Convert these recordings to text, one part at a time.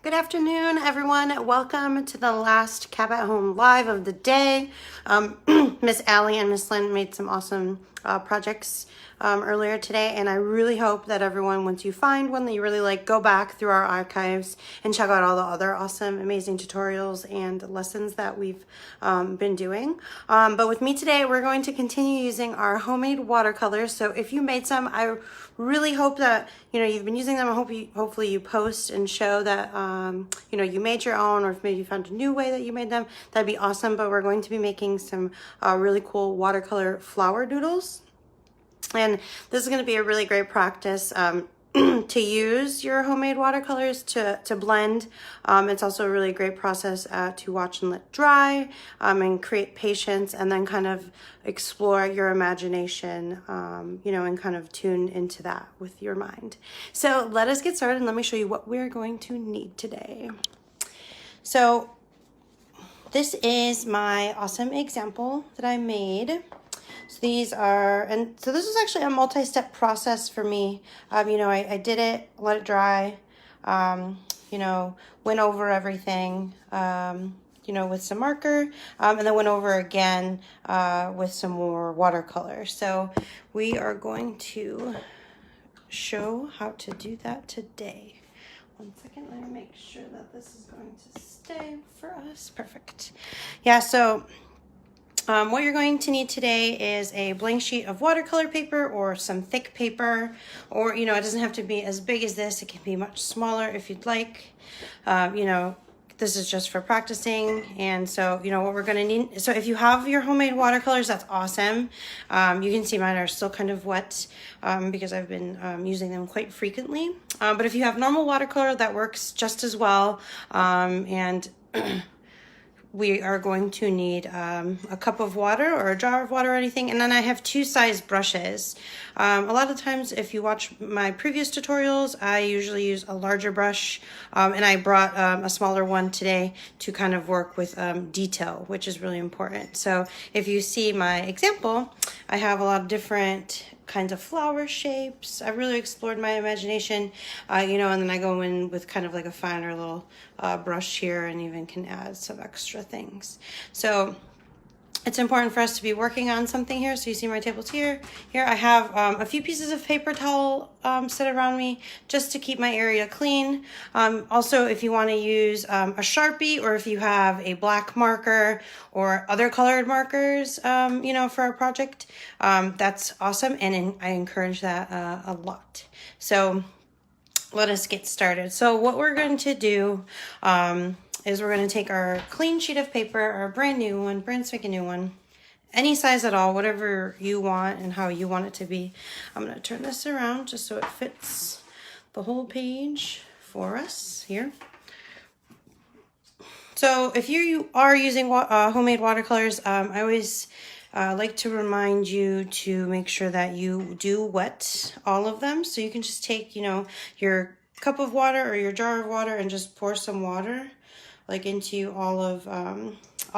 Good afternoon, everyone. Welcome to the last Cab at Home Live of the day. Miss Allie and Miss Lynn made some awesome projects earlier today, and I really hope that everyone, once you find one that you really like, go back through our archives and check out all the other awesome, amazing tutorials and lessons that we've been doing. But with me today, we're going to continue using our homemade watercolors. So if you made some, I really hope that you've been using them. I hope hopefully you post and show that you made your own, or if maybe you found a new way that you made them. That'd be awesome. But we're going to be making some really cool watercolor flower doodles, and this is going to be a really great practice to use your homemade watercolors to blend. It's also a really great process to watch and let dry and create patience, and then kind of explore your imagination, and kind of tune into that with your mind. So let us get started, and let me show you what we're going to need today. So this is my awesome example that I made. So these are, and so this is actually a multi-step process for me. I did it, let it dry, went over everything, with some marker, and then went over again with some more watercolor. So we are going to show how to do that today. One second, let me make sure that this is going to stay for us. Perfect. Yeah, so what you're going to need today is a blank sheet of watercolor paper or some thick paper, or, it doesn't have to be as big as this. It can be much smaller if you'd like. This is just for practicing. And so, what we're going to need. So if you have your homemade watercolors, that's awesome. You can see mine are still kind of wet because I've been using them quite frequently. But if you have normal watercolor, that works just as well. And we are going to need a cup of water or a jar of water or anything. And then I have two size brushes. A lot of times, if you watch my previous tutorials, I usually use a larger brush. And I brought a smaller one today to kind of work with detail, which is really important. So if you see my example, I have a lot of different kinds of flower shapes. I really explored my imagination, and then I go in with kind of like a finer little brush here, and even can add some extra things. So it's important for us to be working on something here. So you see my tables here. Here I have a few pieces of paper towel set around me just to keep my area clean. Also, if you want to use a Sharpie, or if you have a black marker or other colored markers, for a project, that's awesome. And I encourage that a lot. So let us get started. So what we're going to do is we're going to take our clean sheet of paper, our brand spanking new one, any size at all, whatever you want and how you want it to be. I'm going to turn this around just so it fits the whole page for us here. So if you are using homemade watercolors, I always like to remind you to make sure that you do wet all of them. So you can just take, your cup of water or your jar of water and just pour some water into all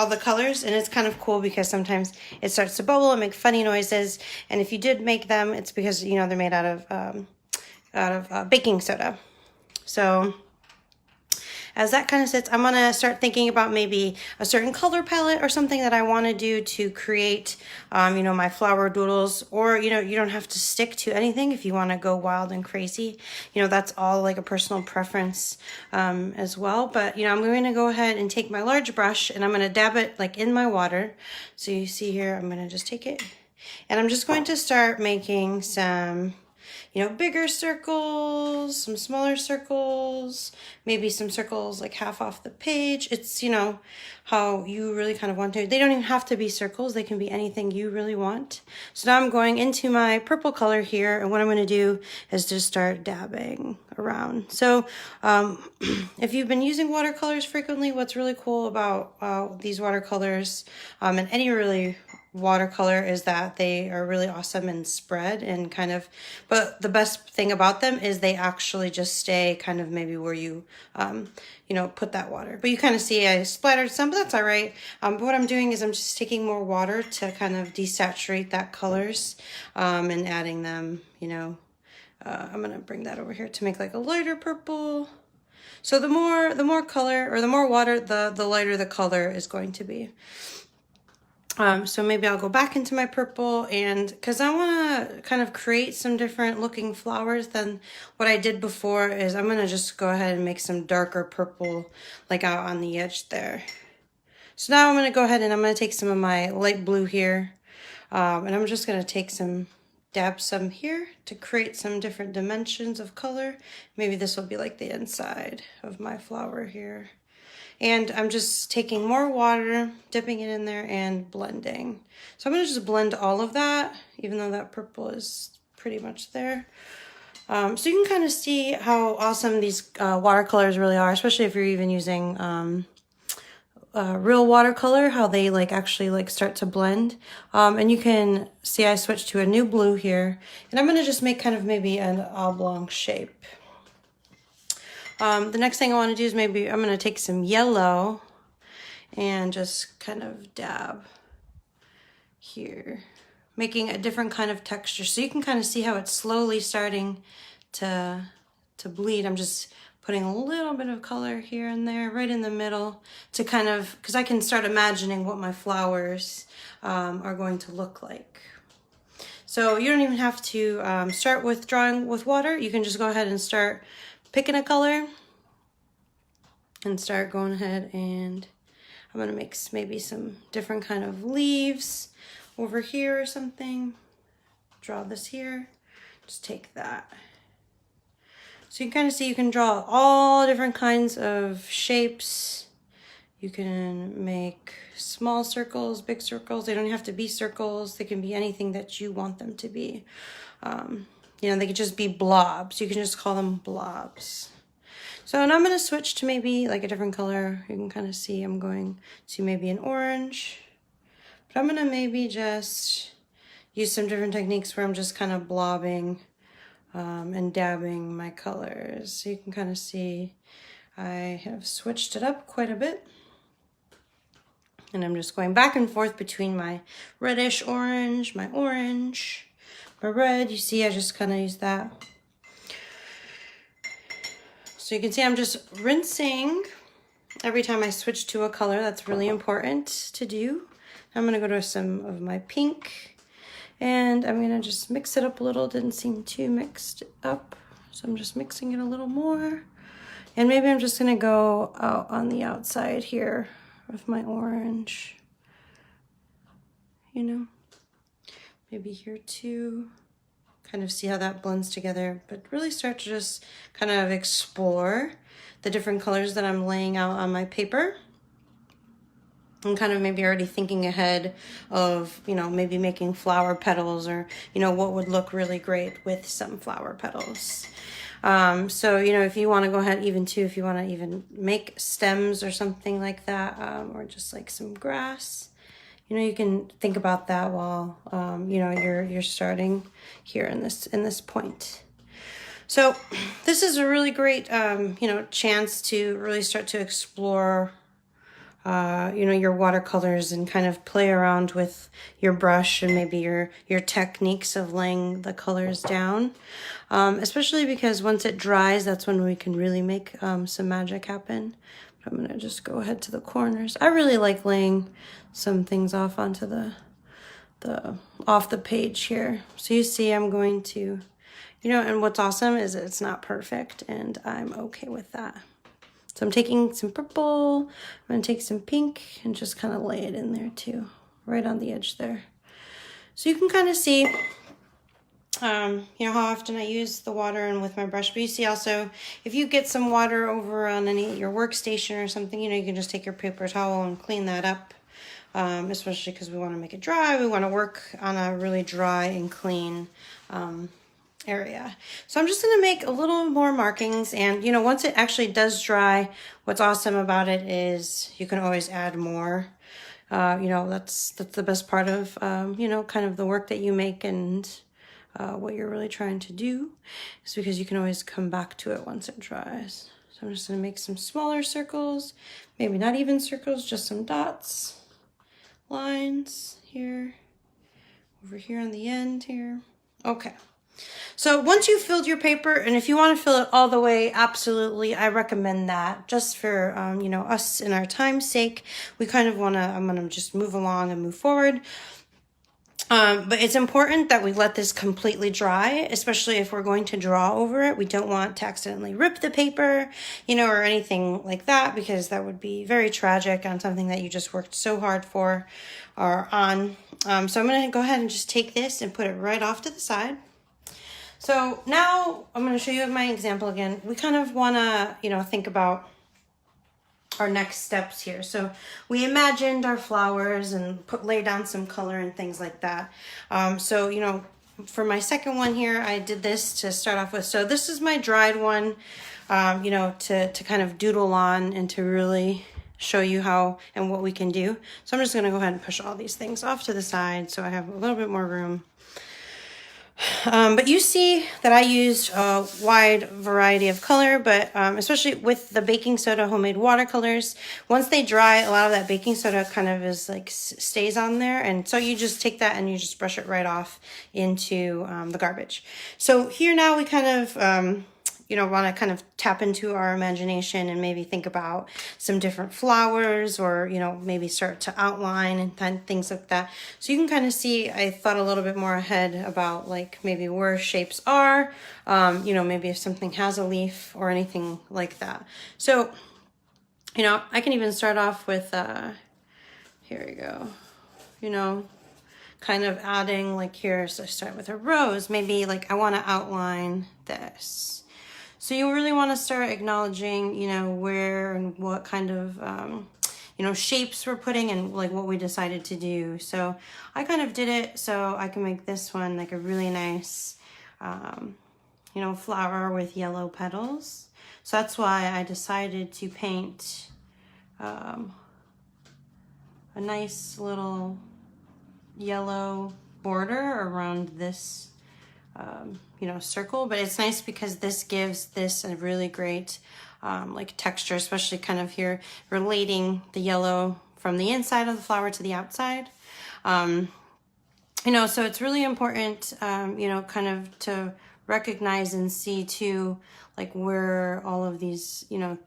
the colors. And it's kind of cool because sometimes it starts to bubble and make funny noises. And if you did make them, it's because, they're made out of baking soda. So as that kind of sits, I'm going to start thinking about maybe a certain color palette or something that I want to do to create, my flower doodles. Or, you don't have to stick to anything if you want to go wild and crazy. That's all like a personal preference as well. But, I'm going to go ahead and take my large brush, and I'm going to dab it in my water. So you see here, I'm going to just take it, and I'm just going to start making some bigger circles, some smaller circles, maybe some circles half off the page. It's, how you really kind of want to. They don't even have to be circles. They can be anything you really want. So now I'm going into my purple color here, and what I'm going to do is just start dabbing around. So if you've been using watercolors frequently, what's really cool about these watercolors and any really watercolor is that they are really awesome and spread and kind of, but the best thing about them is they actually just stay kind of maybe where you, put that water. But you kind of see I splattered some, but that's all right. But what I'm doing is I'm just taking more water to kind of desaturate that colors and adding them, I'm going to bring that over here to make a lighter purple. So the more color, or the more water, the lighter the color is going to be. So maybe I'll go back into my purple, and because I want to kind of create some different looking flowers than what I did before, is I'm going to just go ahead and make some darker purple like out on the edge there. So now I'm going to go ahead and I'm going to take some of my light blue here, and I'm just going to take some, dab some here to create some different dimensions of color. Maybe this will be like the inside of my flower here. And I'm just taking more water, dipping it in there, and blending. So I'm going to just blend all of that, even though that purple is pretty much there. So you can kind of see how awesome these watercolors really are, especially if you're even using real watercolor, how they like actually like start to blend. And you can see I switched to a new blue here, and I'm going to just make kind of maybe an oblong shape. The next thing I want to do is maybe I'm going to take some yellow and just kind of dab here, making a different kind of texture. So you can kind of see how it's slowly starting to bleed. I'm just putting a little bit of color here and there, right in the middle, to kind of, because I can start imagining what my flowers are going to look like. So you don't even have to start with drawing with water. You can just go ahead and start picking a color and start going ahead, and I'm going to make maybe some different kind of leaves over here or something. Draw this here, just take that. So you can kind of see you can draw all different kinds of shapes. You can make small circles, big circles. They don't have to be circles. They can be anything that you want them to be. You know, they could just be blobs. You can just call them blobs. So now I'm going to switch to maybe like a different color. You can kind of see I'm going to maybe an orange. But I'm going to maybe just use some different techniques where I'm just kind of blobbing and dabbing my colors. So you can kind of see I have switched it up quite a bit. And I'm just going back and forth between my reddish orange, my orange, my red. You see I just kind of use that. So you can see I'm just rinsing every time I switch to a color. That's really important to do. I'm going to go to some of my pink, and I'm going to just mix it up a little. Didn't seem too mixed up, so I'm just mixing it a little more. And maybe I'm just going to go out on the outside here with my orange, you know, maybe here too. Kind of see how that blends together, but really start to just kind of explore the different colors that I'm laying out on my paper. I'm kind of maybe already thinking ahead of, you know, maybe making flower petals, or, you know, what would look really great with some flower petals. So, you know, if you want to go ahead even too, if you want to even make stems or something like that, or just like some grass, you know, you can think about that while, you know, you're starting here in this point. So this is a really great, you know, chance to really start to explore, you know, your watercolors and kind of play around with your brush and maybe your techniques of laying the colors down. Especially because once it dries, that's when we can really make some magic happen. But I'm gonna just go ahead to the corners. I really like laying some things off onto off the page here. So you see I'm going to, you know, and what's awesome is it's not perfect, and I'm okay with that. So I'm taking some purple, I'm gonna take some pink and just kind of lay it in there too, right on the edge there. So you can kind of see, you know, how often I use the water and with my brush. But you see also, if you get some water over on your workstation or something, you know, you can just take your paper towel and clean that up. Especially because we want to make it dry. We want to work on a really dry and clean area. So I'm just going to make a little more markings, and you know, once it actually does dry, what's awesome about it is you can always add more. You know, that's the best part of you know, kind of the work that you make and what you're really trying to do, is because you can always come back to it once it dries. So I'm just going to make some smaller circles, maybe not even circles, just some dots, lines here, over here on the end here. Okay. So once you've filled your paper, and if you want to fill it all the way, absolutely, I recommend that. Just for, you know, us and our time's sake, we kind of want to, I'm going to just move along and move forward. But it's important that we let this completely dry, especially if we're going to draw over it. We don't want to accidentally rip the paper, you know, or anything like that, because that would be very tragic on something that you just worked so hard for or on. So I'm going to go ahead and just take this and put it right off to the side. So now I'm going to show you my example again. We kind of want to, you know, think about our next steps here. So we imagined our flowers and lay down some color and things like that. So, you know, for my second one here, I did this to start off with. So this is my dried one, you know, to kind of doodle on and to really show you how and what we can do. So I'm just going to go ahead and push all these things off to the side so I have a little bit more room. But you see that I used a wide variety of color, but especially with the baking soda homemade watercolors, once they dry, a lot of that baking soda kind of is like stays on there. And so you just take that and you just brush it right off into the garbage. So here now we kind of, you know, want to kind of tap into our imagination and maybe think about some different flowers, or, you know, maybe start to outline and things like that. So you can kind of see, I thought a little bit more ahead about like maybe where shapes are, you know, maybe if something has a leaf or anything like that. So, you know, I can even start off with, here we go, you know, kind of adding like here, so I start with a rose, maybe like I want to outline this. So you really want to start acknowledging, you know, where and what kind of, you know, shapes we're putting and like what we decided to do. So I kind of did it so I can make this one like a really nice, you know, flower with yellow petals. So that's why I decided to paint a nice little yellow border around this you know, circle. But it's nice because this gives this a really great like texture, especially kind of here relating the yellow from the inside of the flower to the outside. You know, so it's really important, you know, kind of to recognize and see too, like where all of these, you know,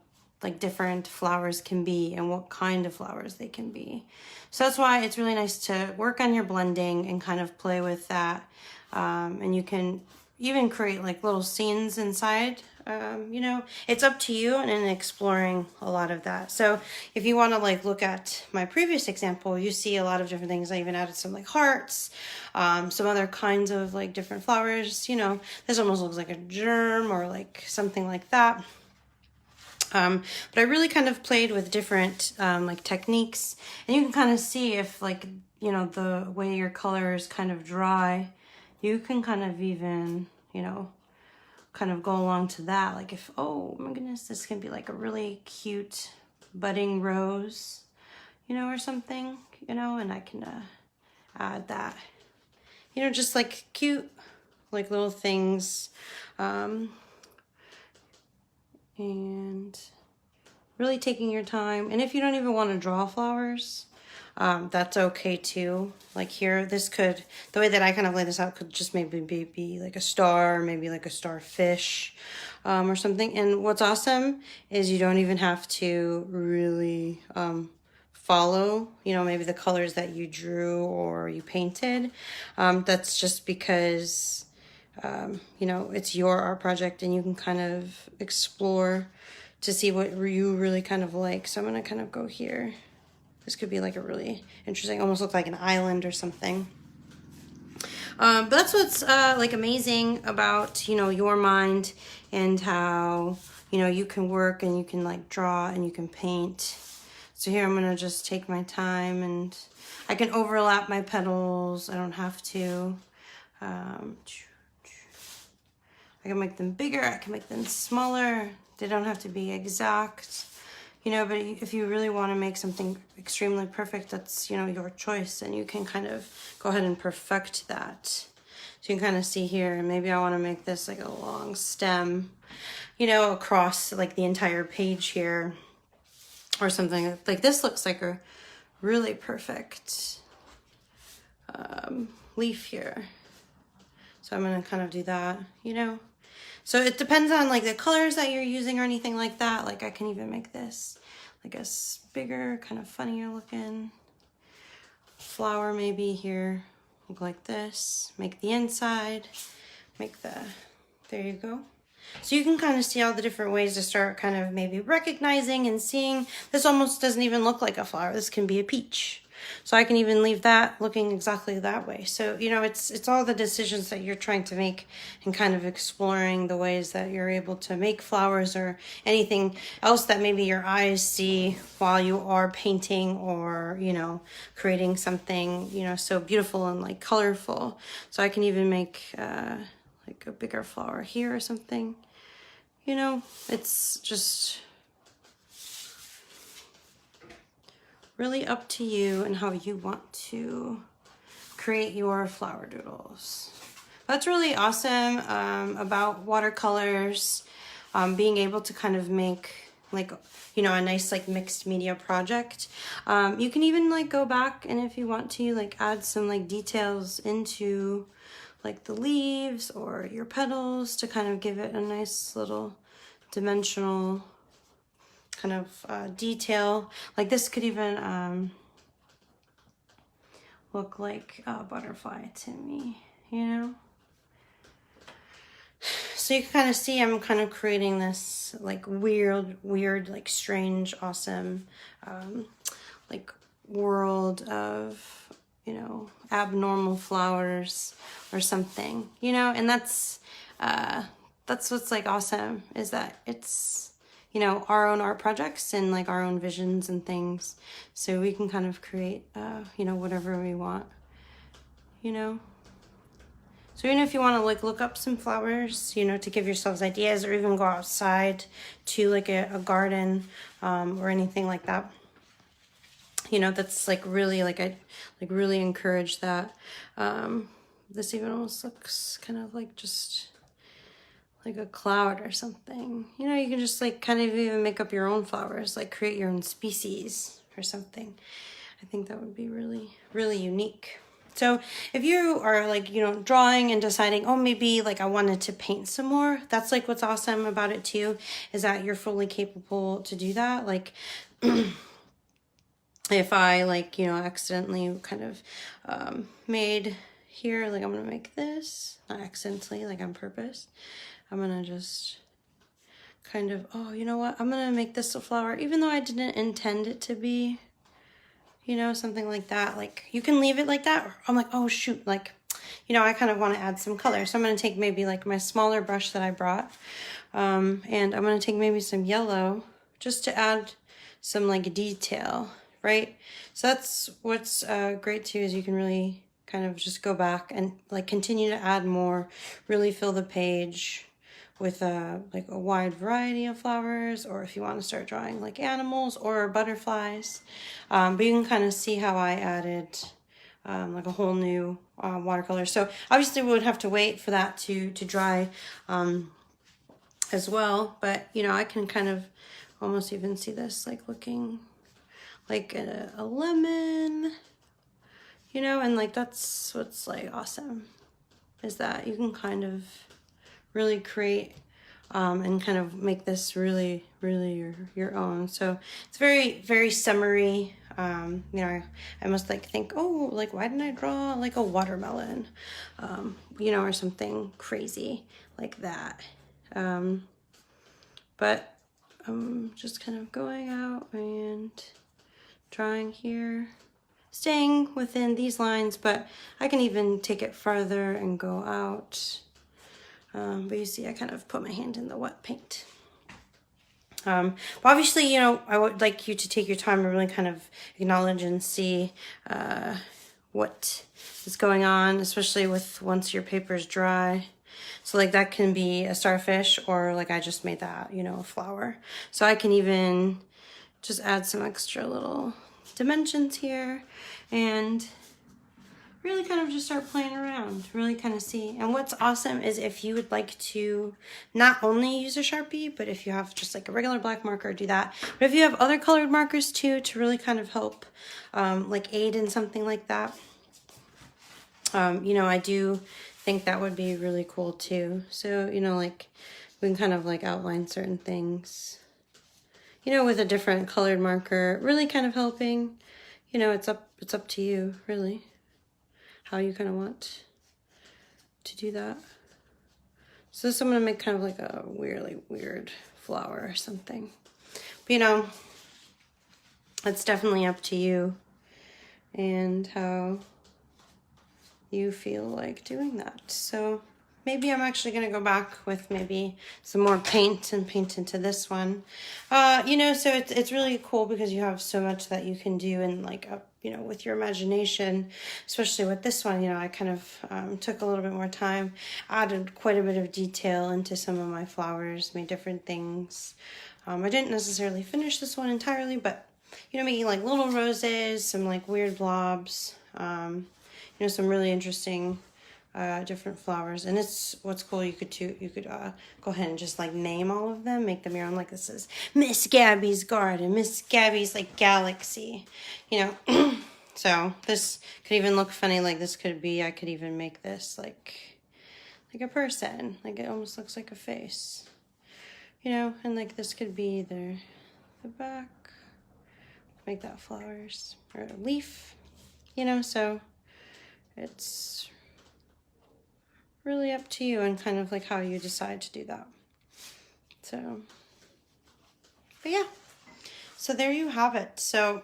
like different flowers can be and what kind of flowers they can be. So that's why it's really nice to work on your blending and kind of play with that. And you can even create like little scenes inside, you know, it's up to you and in exploring a lot of that. So if you want to like look at my previous example, you see a lot of different things. I even added some like hearts, some other kinds of like different flowers, you know, this almost looks like a germ or like something like that. But I really kind of played with different like techniques, and you can kind of see if like, you know, the way your colors kind of dry, you can kind of even, you know, kind of go along to that. Like if, oh my goodness, this can be like a really cute budding rose, you know, or something, you know, and I can add that, you know, just like cute, like little things. And really taking your time. And if you don't even want to draw flowers, that's okay too. Like here, this could, the way that I kind of lay this out could just maybe be like a star, maybe like a starfish, or something. And what's awesome is you don't even have to really follow, you know, maybe the colors that you drew or you painted. That's just because you know, it's your art project and you can kind of explore to see what you really kind of like. So I'm going to kind of go here. This could be like a really interesting, almost look like an island or something. But that's what's like amazing about, you know, your mind and how, you know, you can work and you can like draw and you can paint. So here I'm going to just take my time and I can overlap my petals. I don't have to. I can make them bigger, I can make them smaller. They don't have to be exact, you know, but if you really want to make something extremely perfect, that's, you know, your choice, and you can kind of go ahead and perfect that. So you can kind of see here, maybe I want to make this like a long stem, you know, across like the entire page here or something. Like this looks like a really perfect leaf here. So I'm gonna kind of do that, you know. So it depends on like the colors that you're using or anything like that. Like I can even make this like a bigger, kind of funnier looking flower maybe here. Look like this. Make the inside, make the, there you go. So you can kind of see all the different ways to start kind of maybe recognizing and seeing. This almost doesn't even look like a flower. This can be a peach. So I can even leave that looking exactly that way. So, you know, it's all the decisions that you're trying to make and kind of exploring the ways that you're able to make flowers or anything else that maybe your eyes see while you are painting or, you know, creating something, you know, so beautiful and like colorful. So I can even make like a bigger flower here or something. You know, it's just really up to you and how you want to create your flower doodles. That's really awesome about watercolors, being able to kind of make like, you know, a nice like mixed media project. You can even like go back and if you want to like add some like details into like the leaves or your petals to kind of give it a nice little dimensional kind of detail. Like this could even look like a butterfly to me, you know? So you can kind of see I'm kind of creating this like weird, like strange, awesome, like world of, you know, abnormal flowers or something, you know? And that's what's like awesome is that it's, you know, our own art projects and like our own visions and things. So we can kind of create, you know, whatever we want, you know? So even if you want to like look up some flowers, you know, to give yourselves ideas or even go outside to like a garden or anything like that, you know, that's like really like, I like really encourage that. This even almost looks kind of like just like a cloud or something. You know, you can just like kind of even make up your own flowers, like create your own species or something. I think that would be really, really unique. So if you are like, you know, drawing and deciding, oh, maybe like I wanted to paint some more, that's like what's awesome about it too, is that you're fully capable to do that. Like if I like, you know, accidentally kind of made here, like I'm gonna make this, not accidentally, like on purpose. I'm gonna just kind of, oh, you know what? I'm gonna make this a flower, even though I didn't intend it to be, you know, something like that. Like you can leave it like that. Or I'm like, oh shoot, like, you know, I kind of want to add some color. So I'm gonna take maybe like my smaller brush that I brought, and I'm gonna take maybe some yellow just to add some like detail, right? So that's what's great too, is you can really kind of just go back and like continue to add more, really fill the page with like a wide variety of flowers, or if you want to start drawing like animals or butterflies. But you can kind of see how I added like a whole new watercolor. So obviously we would have to wait for that to dry as well. But, you know, I can kind of almost even see this like looking like a lemon, you know, and like that's what's like awesome, is that you can kind of really create and kind of make this really, really your own. So it's very, very summery. You know, I must like think, oh, like why didn't I draw like a watermelon, you know, or something crazy like that. But I'm just kind of going out and drawing here, staying within these lines, but I can even take it farther and go out. But you see, I kind of put my hand in the wet paint. But obviously, you know, I would like you to take your time and really kind of acknowledge and see what is going on, especially with once your paper is dry. So like that can be a starfish, or like I just made that, you know, a flower. So I can even just add some extra little dimensions here and really kind of just start playing around, really kind of see. And what's awesome is if you would like to not only use a Sharpie, but if you have just like a regular black marker, do that. But if you have other colored markers too, to really kind of help like aid in something like that. You know, I do think that would be really cool too. So, you know, like we can kind of like outline certain things, you know, with a different colored marker, really kind of helping. You know, it's up to you, really, how you kind of want to do that. So this I'm gonna make kind of like a weirdly weird flower or something. But, you know, it's definitely up to you and how you feel like doing that. So maybe I'm actually gonna go back with maybe some more paint and paint into this one. You know, so it's really cool because you have so much that you can do and like you know, with your imagination, especially with this one. You know, I kind of took a little bit more time, added quite a bit of detail into some of my flowers, made different things. I didn't necessarily finish this one entirely, but you know, making like little roses, some like weird blobs, you know, some really interesting different flowers. And it's what's cool, you could go ahead and just like name all of them, make them your own. Like this is Miss Gabby's garden, Miss Gabby's like galaxy, you know. So this could even look funny. Like this could be, I could even make this like a person, like it almost looks like a face, you know. And like this could be either the back, make that flowers, or a leaf, you know. So it's really up to you and kind of like how you decide to do that. So, but yeah, so there you have it. So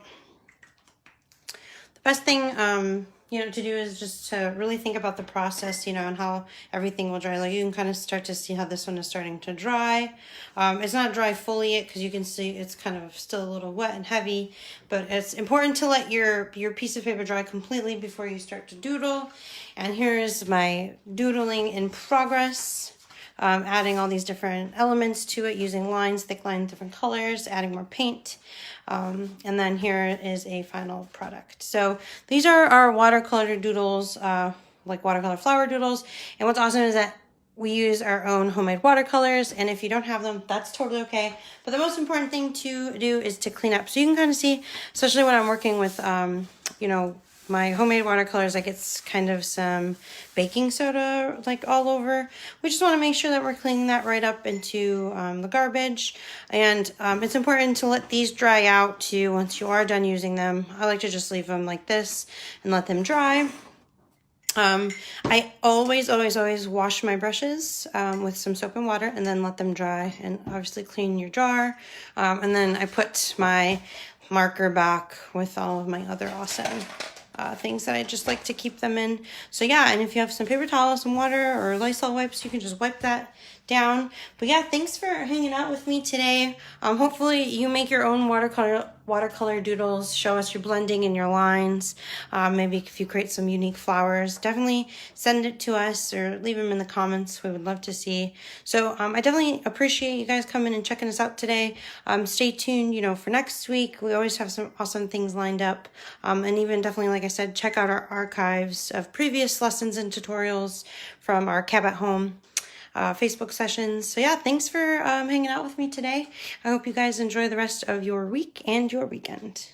the best thing, you know, to do is just to really think about the process, you know, and how everything will dry. Like you can kind of start to see how this one is starting to dry. It's not dry fully yet because you can see it's kind of still a little wet and heavy, but it's important to let your piece of paper dry completely before you start to doodle. And here is my doodling in progress. Adding all these different elements to it, using lines, thick lines, different colors, adding more paint. And then here is a final product. So these are our watercolor doodles, like watercolor flower doodles. And what's awesome is that we use our own homemade watercolors. And if you don't have them, that's totally okay. But the most important thing to do is to clean up. So you can kind of see, especially when I'm working with, you know, my homemade watercolors, like it's kind of some baking soda like all over. We just want to make sure that we're cleaning that right up into the garbage. And it's important to let these dry out too once you are done using them. I like to just leave them like this and let them dry. I always wash my brushes with some soap and water and then let them dry, and obviously clean your jar. And then I put my marker back with all of my other awesome things that I just like to keep them in. So yeah, and if you have some paper towels, some water, or Lysol wipes, you can just wipe that down. But yeah, thanks for hanging out with me today. Hopefully you make your own watercolor doodles. Show us your blending and your lines. Maybe if you create some unique flowers, definitely send it to us or leave them in the comments. We would love to see. So I definitely appreciate you guys coming and checking us out today. Stay tuned, you know, for next week. We always have some awesome things lined up. And even definitely, like I said, check out our archives of previous lessons and tutorials from our Cab at Home Facebook sessions. So yeah, thanks for hanging out with me today. I hope you guys enjoy the rest of your week and your weekend.